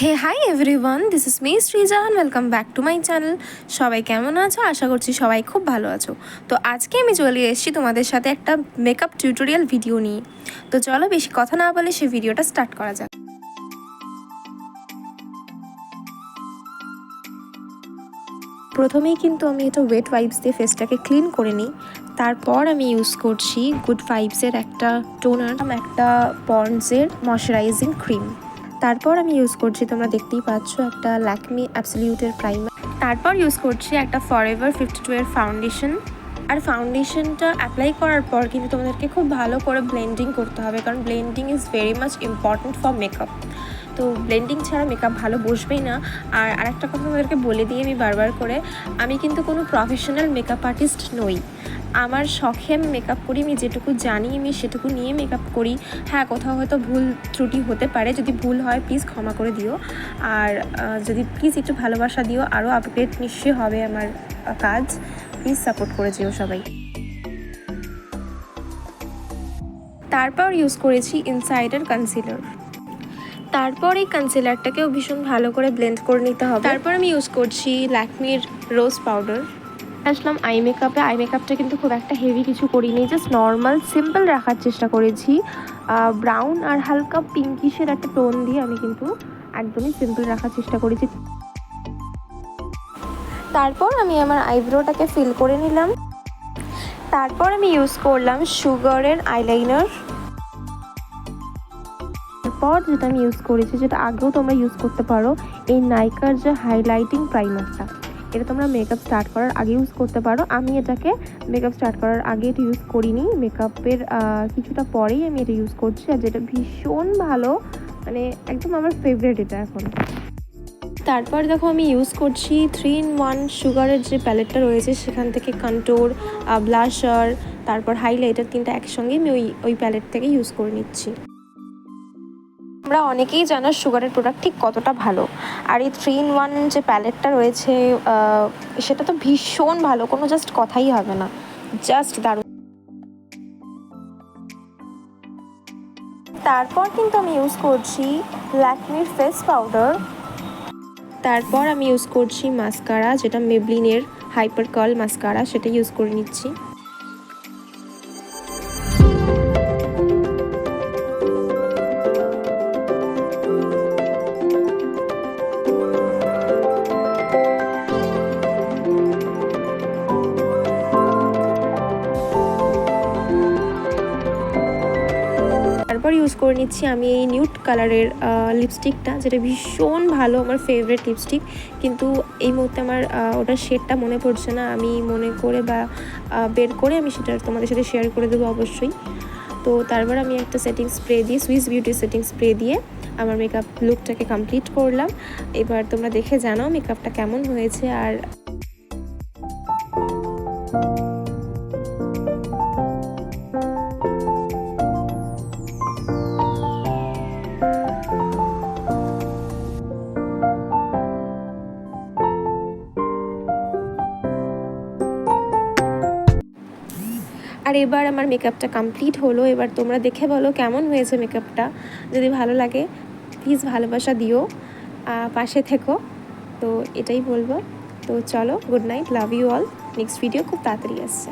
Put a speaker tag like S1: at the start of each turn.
S1: Hey hi everyone, this is me Sreeja and welcome back to my channel. সবাই কেমন আছো? আশা করছি সবাই খুব ভালো আছো। তো আজকে আমি চলে এসেছি তোমাদের সাথে একটা মেকআপ টিউটোরিয়াল ভিডিও নিয়ে। তো চলো বেশি কথা না বলে সেই ভিডিওটা স্টার্ট করা যাক। প্রথমেই কিন্তু আমি এটা ওয়েট ওয়াইপস দিয়ে ফেসটাকে ক্লিন করে নিই। তারপর আমি ইউজ করছি গুড ভাইবসের একটা টোনার, একটা পন্ডসের ময়শ্চারাইজিং ক্রিম। তারপর আমি ইউজ করছি, তোমরা দেখতেই পাচ্ছ, একটা ল্যাকমি অ্যাবসলিউটের প্রাইমার। তারপর ইউজ করছি একটা ফরএভার 52 এর ফাউন্ডেশন। আর ফাউন্ডেশনটা অ্যাপ্লাই করার পর কিন্তু তোমাদেরকে খুব ভালো করে ব্লেন্ডিং করতে হবে, কারণ blending is very much important for makeup. তো ব্লেন্ডিং ছাড়া মেকআপ ভালো বসবেই না। আর আরেকটা কথা তোমাদেরকে বলে দিই আমি বারবার করে, আমি কিন্তু কোনো প্রফেশনাল মেকআপ আর্টিস্ট নই। আমার শখে আমি মেকআপ করি, আমি যেটুকু জানি আমি সেটুকু নিয়ে মেকআপ করি। হ্যাঁ, কোথাও হয়তো ভুল ত্রুটি হতে পারে, যদি ভুল হয় প্লিজ ক্ষমা করে দিও। আর যদি প্লিজ একটু ভালোবাসা দিও, আরও আপগ্রেড নিশ্চয়ই হবে আমার কাজ। প্লিজ সাপোর্ট করে যেও সবাই। তারপর ইউজ করেছি ইনসাইডার কনসিলার। তারপর এই কনসিলারটাকেও ভীষণ ভালো করে ব্লেন্ড করে নিতে হবে। তারপর আমি ইউজ করছি ল্যাকমির রোজ পাউডার। আসলাম আই মেকআপটা কিন্তু খুব একটা হেভি কিছু করিনি, জাস্ট নর্মাল সিম্পল রাখার চেষ্টা করেছি। ব্রাউন আর হালকা পিঙ্কিশের একটা টোন দিয়ে আমি কিন্তু একদমই সিম্পল রাখার চেষ্টা করেছি। তারপর আমি আমার আইব্রোটাকে ফিল করে নিলাম। তারপর আমি ইউজ করলাম সুগারের আইলাইনার। তারপর যেটা আমি ইউজ করেছি, যেটা আগেও তোমরা ইউজ করতে পারো, এই নাইকার যে হাইলাইটিং প্রাইমারটা, এটা তোমরা মেকআপ স্টার্ট করার আগে ইউজ করতে পারো। আমি এটাকে মেকআপ স্টার্ট করার আগে এটা ইউজ করিনি, মেকআপের কিছুটা পরেই আমি এটা ইউজ করছি। আর যেটা ভীষণ ভালো, মানে একদম আমার ফেভারিট এটা এখন। তারপর দেখো আমি ইউজ করছি 3-in-1 সুগারের যে প্যালেটটা রয়েছে, সেখান থেকে কন্ট্যুর, ব্লাশার, তারপর হাইলাইটার, তিনটা একসঙ্গে আমি ওই প্যালেট থেকে ইউজ করে নিচ্ছি। আমরা অনেকেই জানো সুগারের প্রোডাক্ট ঠিক কতটা ভালো, আর এই 3-in-1 যে প্যালেটটা রয়েছে সেটা তো ভীষণ ভালো, কোনো জাস্ট কথাই হবে না, জাস্ট দারুণ। তারপর কিন্তু আমি ইউজ করছি ল্যাকমির ফেস পাউডার। তারপর আমি ইউজ করছি মাস্কারা, যেটা মেবলিনের হাইপার কার্ল মাস্কারা, সেটা ইউজ করে নিচ্ছি। তারপর ইউজ করে নিচ্ছি আমি এই নিউড কালারের লিপস্টিকটা, যেটা ভীষণ ভালো, আমার ফেভারিট লিপস্টিক। কিন্তু এই মুহূর্তে আমার ওটার শেডটা মনে পড়ছে না, আমি মনে করে বা বের করে আমি সেটা তোমাদের সাথে শেয়ার করে দেবো অবশ্যই। তো তারপর আমি একটা সেটিং স্প্রে দিয়ে, সুইস বিউটি সেটিং স্প্রে দিয়ে আমার মেকআপ লুকটাকে কমপ্লিট করলাম। এবার তোমরা দেখে জানাও মেকআপটা কেমন হয়েছে। আর এবার আমার মেকআপটা কমপ্লিট হলো। এবার তোমরা দেখে বলো কেমন হয়েছে মেকআপটা। যদি ভালো লাগে প্লিজ ভালোবাসা দিও, পাশে থেকো। তো এটাই বলবো। তো চলো, good night, love you all. Next video খুব তাড়াতাড়ি আসছে।